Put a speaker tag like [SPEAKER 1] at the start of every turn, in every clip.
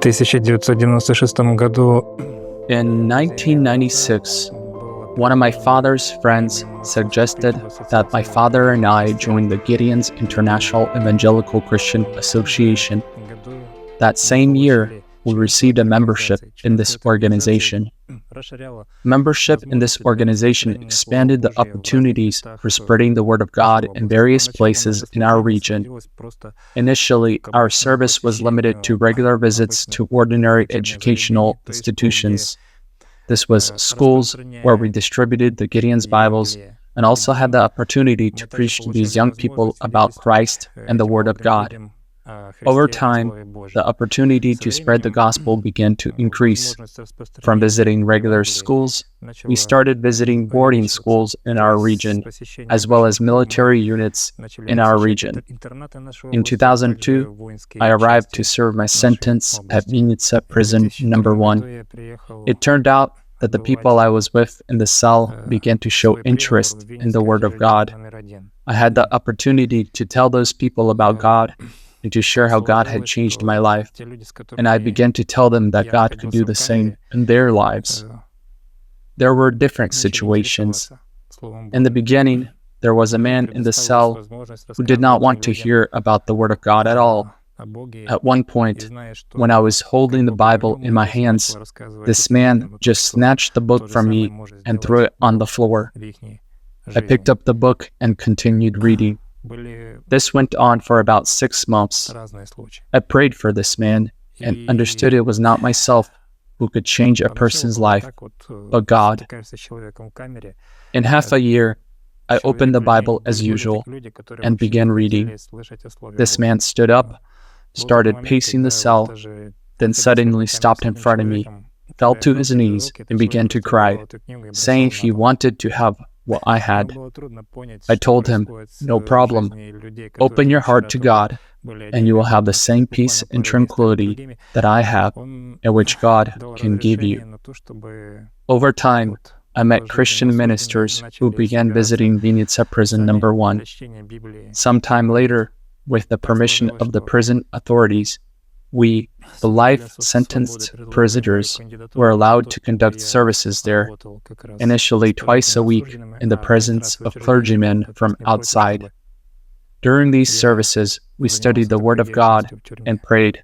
[SPEAKER 1] В 1996 году
[SPEAKER 2] In 1996, one of my father's friends suggested that my father and I join the Gideons International Evangelical Christian Association. That same year, we received a membership in this organization. Membership in this organization expanded the opportunities for spreading the Word of God in various places in our region. Initially, our service was limited to regular visits to ordinary educational institutions. This was schools where we distributed the Gideons Bibles and also had the opportunity to preach to these young people about Christ and the Word of God. Over time, the opportunity to spread the gospel began to increase. From visiting regular schools, we started visiting boarding schools in our region, as well as military units in our region. In 2002, I arrived to serve my sentence at Vinnitsa Prison No. 1. It turned out that the people I was with in the cell began to show interest in the Word of God. I had the opportunity to tell those people about God and to share how God had changed my life, and I began to tell them that God could do the same in their lives. There were different situations. In the beginning, there was a man in the cell who did not want to hear about the Word of God at all. At one point, when I was holding the Bible in my hands, this man just snatched the book from me and threw it on the floor. I picked up the book and continued reading. This went on for about 6 months. I prayed for this man and understood it was not myself who could change a person's life, but God. In half a year, I opened the Bible as usual and began reading. This man stood up, started pacing the cell, then suddenly stopped in front of me, fell to his knees, and began to cry, saying he wanted to have what I had. I told him, "No problem. Open your heart to God, and you will have the same peace and tranquility that I have, and which God can give you." Over time, I met Christian ministers who began visiting Vinnitsa Prison No. 1. Sometime later, with the permission of the prison authorities, we, the life-sentenced prisoners, were allowed to conduct services there, initially twice a week in the presence of clergymen from outside. During these services, we studied the Word of God and prayed.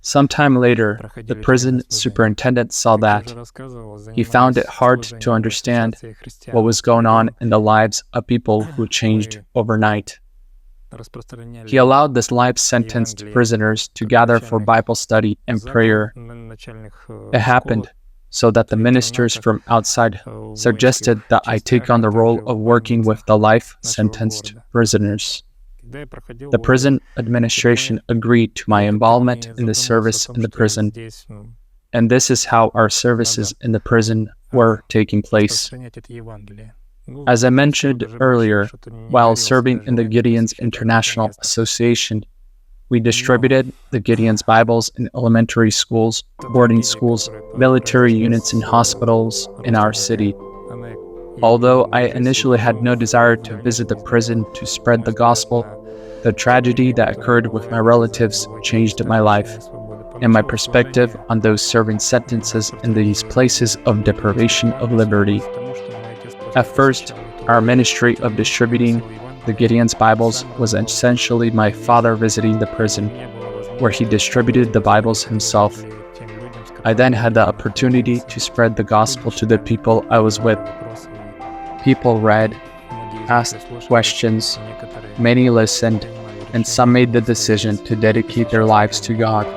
[SPEAKER 2] Sometime later, the prison superintendent saw that. He found it hard to understand what was going on in the lives of people who changed overnight. He allowed the life-sentenced prisoners to gather for Bible study and prayer. It happened so that the ministers from outside suggested that I take on the role of working with the life-sentenced prisoners. The prison administration agreed to my involvement in the service in the prison, and this is how our services in the prison were taking place. As I mentioned earlier, while serving in the Gideons International Association, we distributed the Gideons Bibles in elementary schools, boarding schools, military units, and hospitals in our city. Although I initially had no desire to visit the prison to spread the gospel, the tragedy that occurred with my relatives changed my life and my perspective on those serving sentences in these places of deprivation of liberty. At first, our ministry of distributing the Gideons Bibles was essentially my father visiting the prison, where he distributed the Bibles himself. I then had the opportunity to spread the gospel to the people I was with. People read, asked questions, many listened, and some made the decision to dedicate their lives to God.